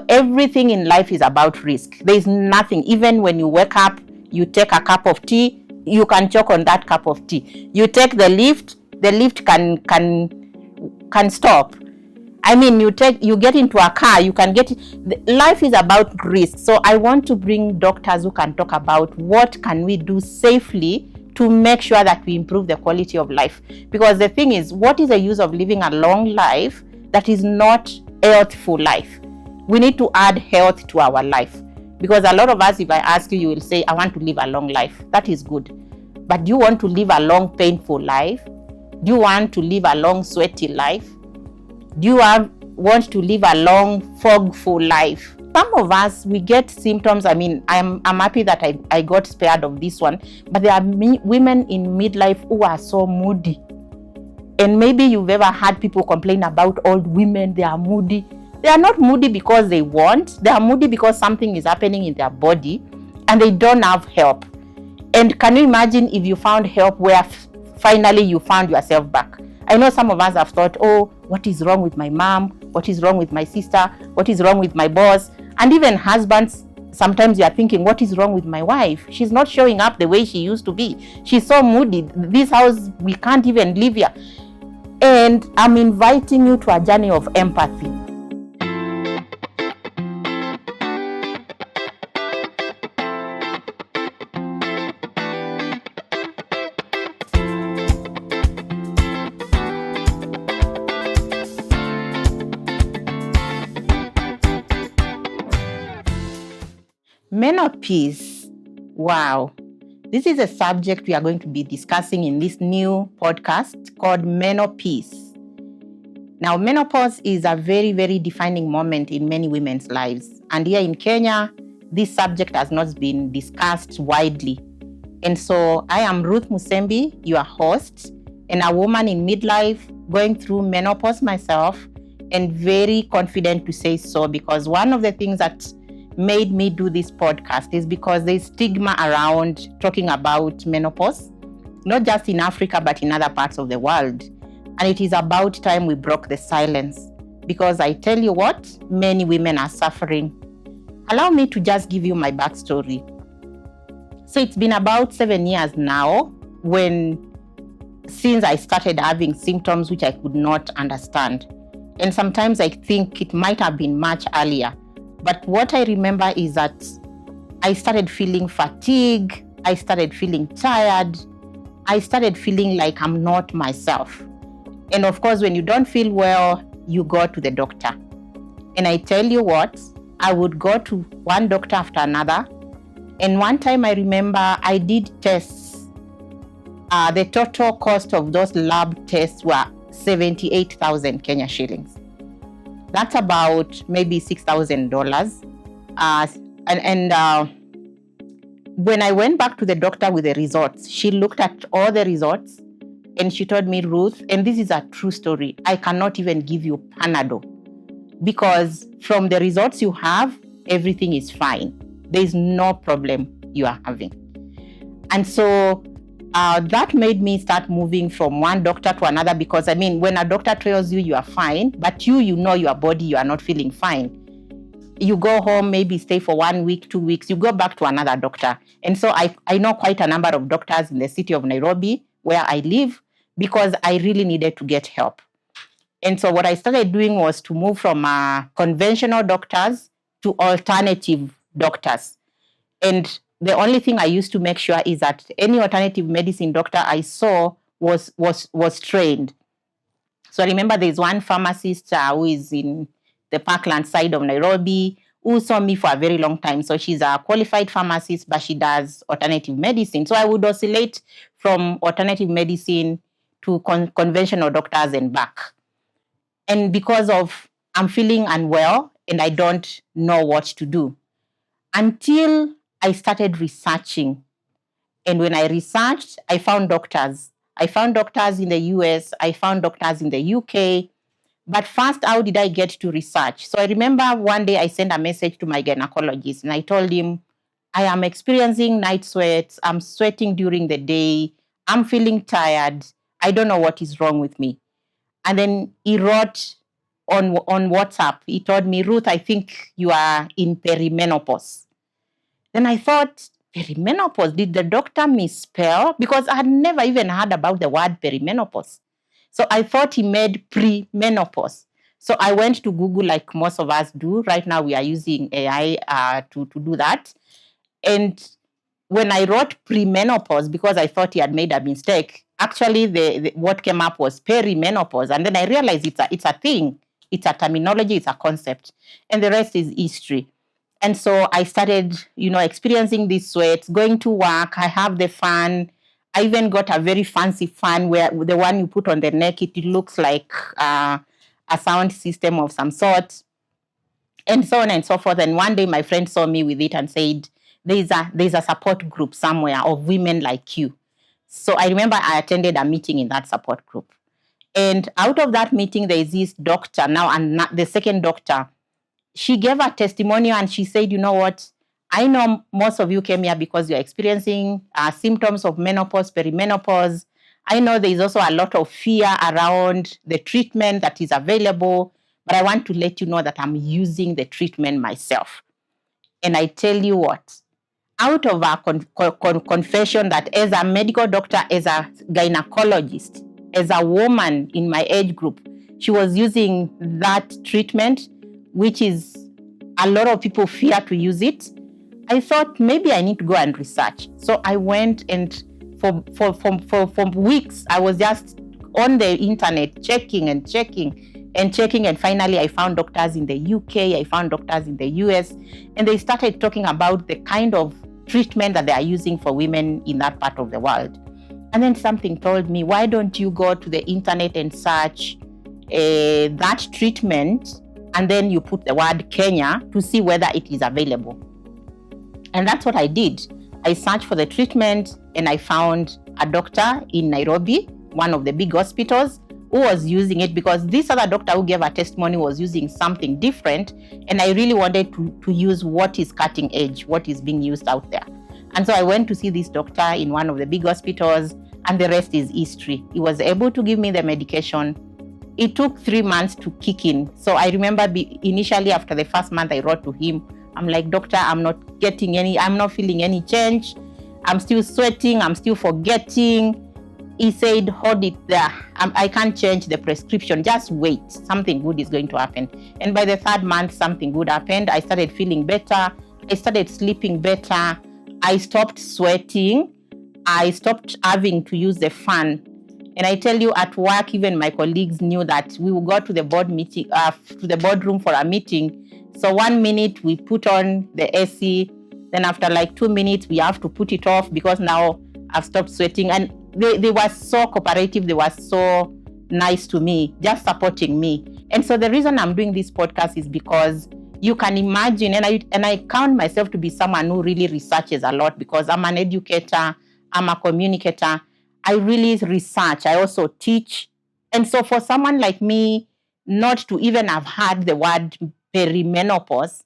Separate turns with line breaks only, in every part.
Everything in life is about risk. There is nothing. Even when you wake up, you take a cup of tea, you can choke on that cup of tea. You take the lift can stop. You get into a car, you can get. Life is about risk. So I want to bring doctors who can talk about what can we do safely to make sure that we improve the quality of life. Because the thing is, what is the use of living a long life that is not a healthful life? We need to add health to our life. Because a lot of us, if I ask you, you will say, I want to live a long life. That is good. But do you want to live a long, painful life? Do you want to live a long, sweaty life? Do you want to live a long, fogful life? Some of us, we get symptoms. I'm happy that I got spared of this one. But there are women in midlife who are so moody. And maybe you've ever had people complain about old women. They are moody. They are not moody because they want. They are moody because something is happening in their body and they don't have help. And can you imagine if you found help where finally you found yourself back? I know some of us have thought, oh, what is wrong with my mom? What is wrong with my sister? What is wrong with my boss? And even husbands, sometimes you are thinking, what is wrong with my wife? She's not showing up the way she used to be. She's so moody. This house, we can't even live here. And I'm inviting you to a journey of empathy. MenoPeace. Wow. This is a subject we are going to be discussing in this new podcast called MenoPeace. Now, menopause is a very, very defining moment in many women's lives. And here in Kenya, this subject has not been discussed widely. And so I am Ruth Musembi, your host, and a woman in midlife going through menopause myself, and very confident to say so, because one of the things that made me do this podcast is because there's stigma around talking about menopause, not just in Africa, but in other parts of the world. And it is about time we broke the silence, because I tell you what, many women are suffering. Allow me to just give you my backstory. So it's been about 7 years now since I started having symptoms which I could not understand. And sometimes I think it might have been much earlier. But what I remember is that I started feeling fatigue. I started feeling tired. I started feeling like I'm not myself. And of course, when you don't feel well, you go to the doctor. And I tell you what, I would go to one doctor after another. And one time I remember I did tests. The total cost of those lab tests were 78,000 Kenya shillings. That's about maybe $6,000. When I went back to the doctor with the results, she looked at all the results and she told me, Ruth, and this is a true story, I cannot even give you Panadol, because from the results you have, everything is fine. There is no problem you are having. And so that made me start moving from one doctor to another, because when a doctor tells you are fine, but you know your body, you are not feeling fine, you go home, maybe stay for 1 week, 2 weeks, you go back to another doctor. And so I know quite a number of doctors in the city of Nairobi where I live, because I really needed to get help. And so what I started doing was to move from conventional doctors to alternative doctors. And the only thing I used to make sure is that any alternative medicine doctor I saw was trained. So I remember there's one pharmacist who is in the Parkland side of Nairobi who saw me for a very long time. So she's a qualified pharmacist, but she does alternative medicine. So I would oscillate from alternative medicine to conventional doctors and back. And because of I'm feeling unwell and I don't know what to do, until I started researching. And when I researched, I found doctors. I found doctors in the US. I found doctors in the UK. But first, how did I get to research? So I remember one day I sent a message to my gynecologist and I told him, I am experiencing night sweats. I'm sweating during the day. I'm feeling tired. I don't know what is wrong with me. And then he wrote on WhatsApp. He told me, Ruth, I think you are in perimenopause. Then I thought, perimenopause, did the doctor misspell? Because I had never even heard about the word perimenopause. So I thought he made pre-menopause. So I went to Google like most of us do. Right now we are using AI to do that. And when I wrote pre-menopause, because I thought he had made a mistake, actually the what came up was perimenopause. And then I realized it's a thing. It's a terminology, it's a concept. And the rest is history. And so I started, experiencing this sweat, going to work. I have the fan. I even got a very fancy fan where the one you put on the neck, it looks like a sound system of some sort, and so on and so forth. And one day my friend saw me with it and said, there's a support group somewhere of women like you. So I remember I attended a meeting in that support group. And out of that meeting, there is this doctor now, and the second doctor, she gave a testimonial and she said, you know what? I know most of you came here because you're experiencing symptoms of menopause, perimenopause. I know there is also a lot of fear around the treatment that is available, but I want to let you know that I'm using the treatment myself. And I tell you what, out of our confession that as a medical doctor, as a gynecologist, as a woman in my age group, she was using that treatment, which is a lot of people fear to use it. I thought maybe I need to go and research. So I went, and for weeks, I was just on the internet checking. And finally I found doctors in the UK, I found doctors in the US, and they started talking about the kind of treatment that they are using for women in that part of the world. And then something told me, why don't you go to the internet and search that treatment, and then you put the word Kenya to see whether it is available. And that's what I did. I searched for the treatment, and I found a doctor in Nairobi, one of the big hospitals, who was using it, because this other doctor who gave a testimony was using something different, and I really wanted to use what is cutting edge, what is being used out there. And so I went to see this doctor in one of the big hospitals, and the rest is history. He was able to give me the medication. It took 3 months to kick in. So I remember initially after the first month, I wrote to him. I'm like, doctor, I'm not feeling any change. I'm still sweating. I'm still forgetting. He said, hold it there. I can't change the prescription. Just wait. Something good is going to happen. And by the 3rd month, something good happened. I started feeling better. I started sleeping better. I stopped sweating. I stopped having to use the fan. And I tell you, at work, even my colleagues knew that we would go to the boardroom for a meeting. So 1 minute we put on the AC. Then after like 2 minutes, we have to put it off because now I've stopped sweating. And they were so cooperative. They were so nice to me, just supporting me. And so the reason I'm doing this podcast is because you can imagine, and I count myself to be someone who really researches a lot, because I'm an educator, I'm a communicator. I really research. I also teach. And so for someone like me not to even have heard the word perimenopause,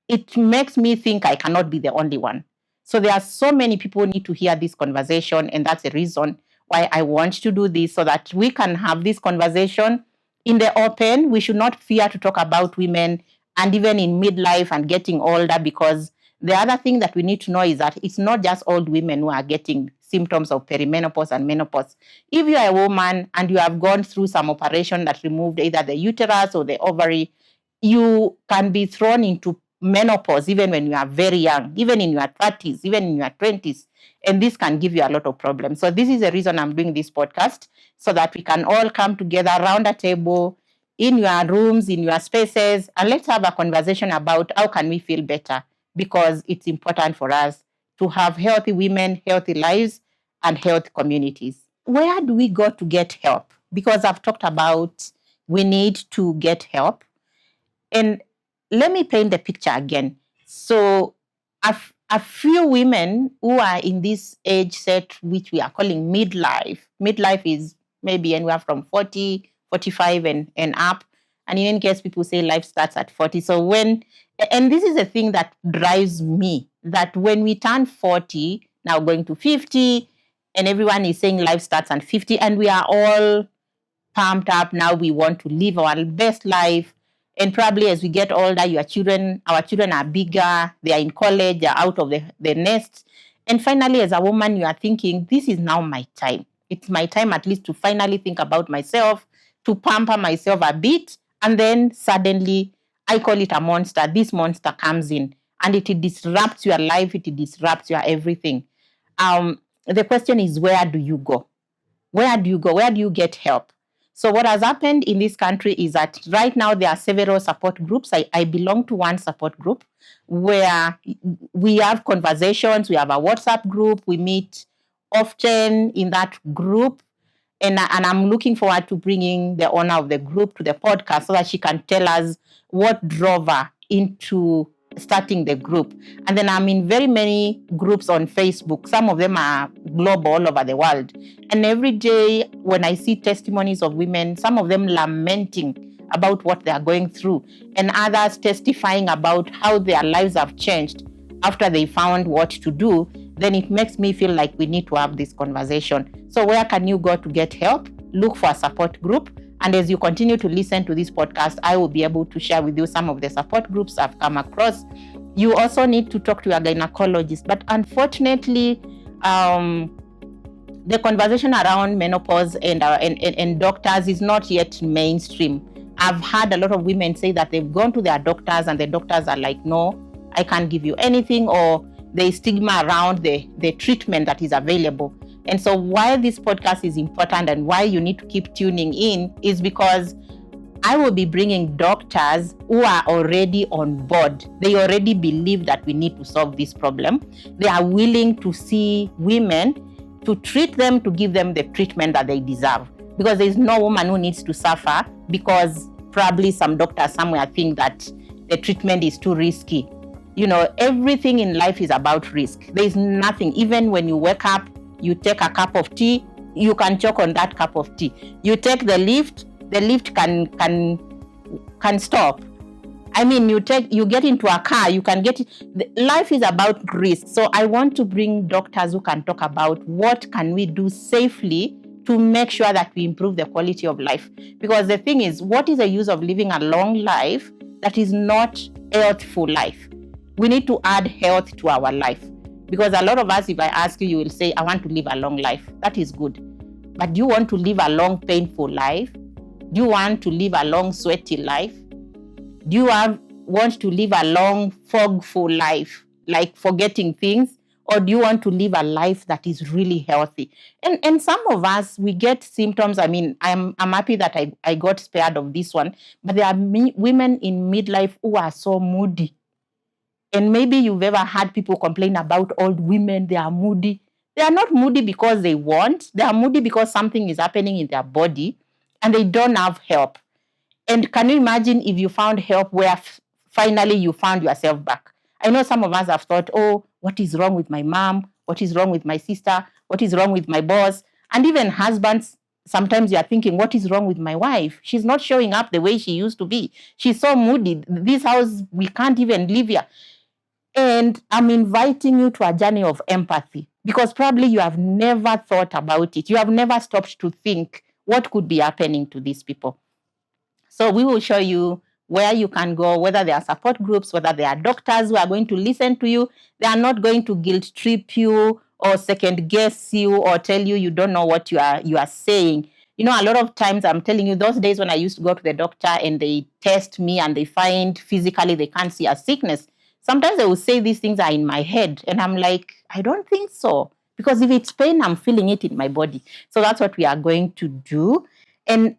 it makes me think I cannot be the only one. So there are so many people who need to hear this conversation, and that's the reason why I want to do this, so that we can have this conversation in the open. We should not fear to talk about women, and even in midlife and getting older, because the other thing that we need to know is that it's not just old women who are getting symptoms of perimenopause and menopause. If you are a woman and you have gone through some operation that removed either the uterus or the ovary, you can be thrown into menopause even when you are very young, even in your 30s, even in your 20s. And this can give you a lot of problems. So this is the reason I'm doing this podcast, so that we can all come together around a table, in your rooms, in your spaces, and let's have a conversation about how can we feel better, because it's important for us to have healthy women, healthy lives, and healthy communities. Where do we go to get help? Because I've talked about we need to get help. And let me paint the picture again. So a few women who are in this age set, which we are calling midlife. Midlife is maybe anywhere from 40, 45 and up. And in any case, people say life starts at 40. So and this is a thing that drives me, that when we turn 40, now going to 50, and everyone is saying life starts at 50, and we are all pumped up. Now we want to live our best life. And probably as we get older, our children are bigger, they are in college, they're out of the nest. And finally, as a woman, you are thinking, this is now my time. It's my time at least to finally think about myself, to pamper myself a bit. And then suddenly, I call it a monster. This monster comes in and it disrupts your life. It disrupts your everything. The question is, where do you go? Where do you go? Where do you get help? So what has happened in this country is that right now there are several support groups. I belong to one support group where we have conversations. We have a WhatsApp group. We meet often in that group. And I'm looking forward to bringing the owner of the group to the podcast so that she can tell us what drove her into starting the group. And then I'm in very many groups on Facebook. Some of them are global, all over the world. And every day when I see testimonies of women, some of them lamenting about what they are going through, and others testifying about how their lives have changed after they found what to do, then it makes me feel like we need to have this conversation. So where can you go to get help? Look for a support group. And as you continue to listen to this podcast, I will be able to share with you some of the support groups I've come across. You also need to talk to your gynecologist. But unfortunately, the conversation around menopause and doctors is not yet mainstream. I've had a lot of women say that they've gone to their doctors and the doctors are like, no, I can't give you anything, or the stigma around the treatment that is available. And so why this podcast is important and why you need to keep tuning in is because I will be bringing doctors who are already on board. They already believe that we need to solve this problem. They are willing to see women, to treat them, to give them the treatment that they deserve. Because there is no woman who needs to suffer because probably some doctors somewhere think that the treatment is too risky. You know, everything in life is about risk. There is nothing, even when you wake up, you take a cup of tea, you can choke on that cup of tea. You take the lift can stop. I mean, you get into a car, you can get it. Life is about risk. So I want to bring doctors who can talk about what can we do safely to make sure that we improve the quality of life. Because the thing is, what is the use of living a long life that is not a healthful life? We need to add health to our life. Because a lot of us, if I ask you, you will say, I want to live a long life. That is good. But do you want to live a long, painful life? Do you want to live a long, sweaty life? Do you want to live a long, fogful life, like forgetting things? Or do you want to live a life that is really healthy? And some of us, we get symptoms. I mean, I'm happy that I got spared of this one. But there are women in midlife who are so moody. And maybe you've ever had people complain about old women, they are moody. They are not moody because they want. They are moody because something is happening in their body and they don't have help. And can you imagine if you found help where finally you found yourself back? I know some of us have thought, oh, what is wrong with my mom? What is wrong with my sister? What is wrong with my boss? And even husbands, sometimes you are thinking, what is wrong with my wife? She's not showing up the way she used to be. She's so moody. This house, we can't even live here. And I'm inviting you to a journey of empathy because probably you have never thought about it. You have never stopped to think what could be happening to these people. So we will show you where you can go, whether there are support groups, whether there are doctors who are going to listen to you. They are not going to guilt trip you or second guess you or tell you you don't know what you are saying. You know, a lot of times I'm telling you, those days when I used to go to the doctor and they test me and they find physically they can't see a sickness. Sometimes they will say these things are in my head. And I'm like, I don't think so. Because if it's pain, I'm feeling it in my body. So that's what we are going to do. And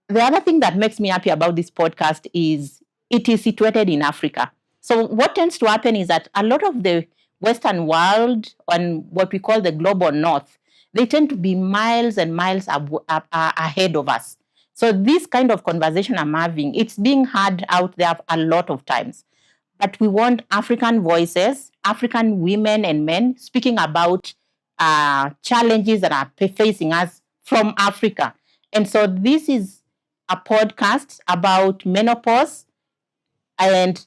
the other thing that makes me happy about this podcast is it is situated in Africa. So what tends to happen is that a lot of the Western world and what we call the global north, they tend to be miles and miles ahead of us. So this kind of conversation I'm having, it's being heard out there a lot of times. But we want African voices, African women and men speaking about challenges that are facing us from Africa. And so this is a podcast about menopause and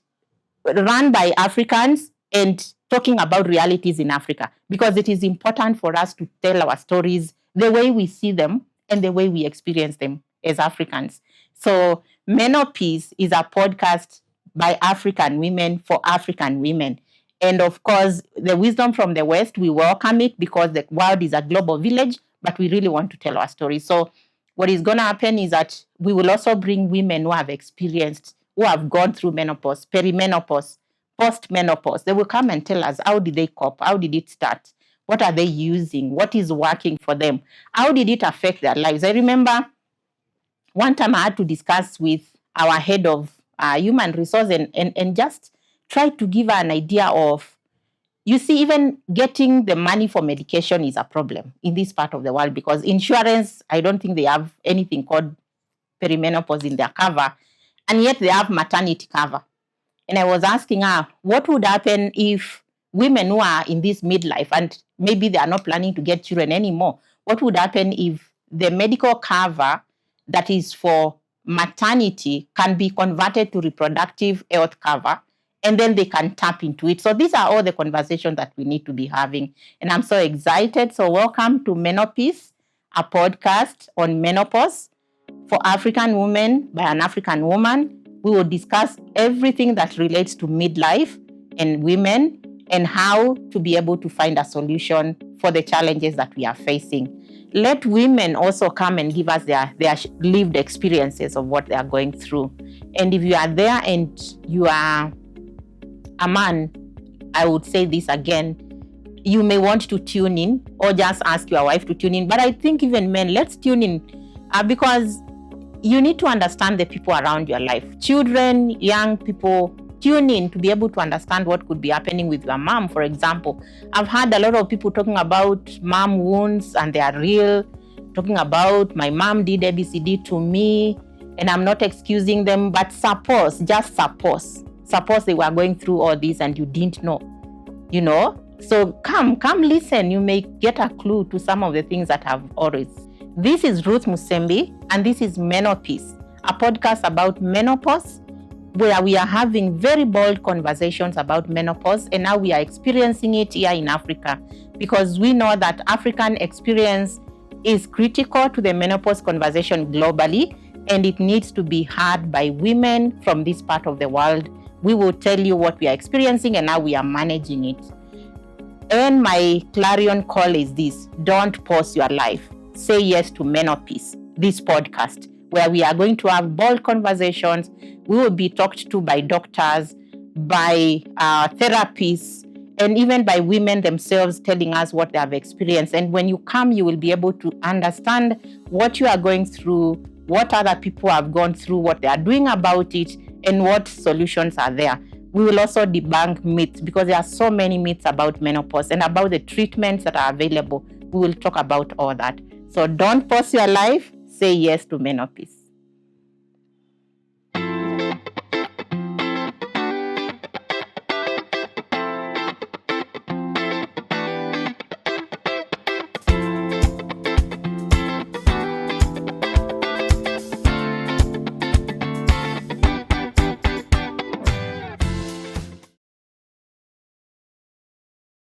run by Africans and talking about realities in Africa, because it is important for us to tell our stories the way we see them and the way we experience them as Africans. So MenoPeace is a podcast by African women for African women. And of course, the wisdom from the West, we welcome it because the world is a global village, but we really want to tell our story. So what is going to happen is that we will also bring women who have experienced, who have gone through menopause, perimenopause, post-menopause. They will come and tell us, how did they cope? How did it start? What are they using? What is working for them? How did it affect their lives? I remember one time I had to discuss with our head of human resource and just try to give her an idea of, you see, even getting the money for medication is a problem in this part of the world because insurance, I don't think they have anything called perimenopause in their cover, and yet they have maternity cover. And I was asking her, what would happen if women who are in this midlife and maybe they are not planning to get children anymore, what would happen if the medical cover that is for maternity can be converted to reproductive health cover, and then they can tap into it? So these are all the conversations that we need to be having. And I'm so excited. So welcome to MenoPeace, a podcast on menopause for African women by an African woman. We will discuss everything that relates to midlife and women and how to be able to find a solution for the challenges that we are facing. Let women also come and give us their lived experiences of what they are going through. And if you are there and you are a man, I would say this again, you may want to tune in or just ask your wife to tune in. But I think even men, let's tune in because you need to understand the people around your life. Children, young people, tune in to be able to understand what could be happening with your mom, for example. I've heard a lot of people talking about mom wounds and they are real, talking about my mom did ABCD to me and I'm not excusing them, but suppose they were going through all this and you didn't know, So come listen. You may get a clue to some of the things that I've always. This is Ruth Musembi and this is MenoPeace, a podcast about menopause, where we are having very bold conversations about menopause, and now we are experiencing it here in Africa because we know that African experience is critical to the menopause conversation globally, and it needs to be heard by women from this part of the world. We will tell you what we are experiencing and how we are managing it. And my clarion call is this: don't pause your life. Say yes to MenoPeace, this podcast, where we are going to have bold conversations. We will be talked to by doctors, by therapists, and even by women themselves telling us what they have experienced. And when you come, you will be able to understand what you are going through, what other people have gone through, what they are doing about it, and what solutions are there. We will also debunk myths because there are so many myths about menopause and about the treatments that are available. We will talk about all that. So don't pause your life. Say yes to MenoPeace.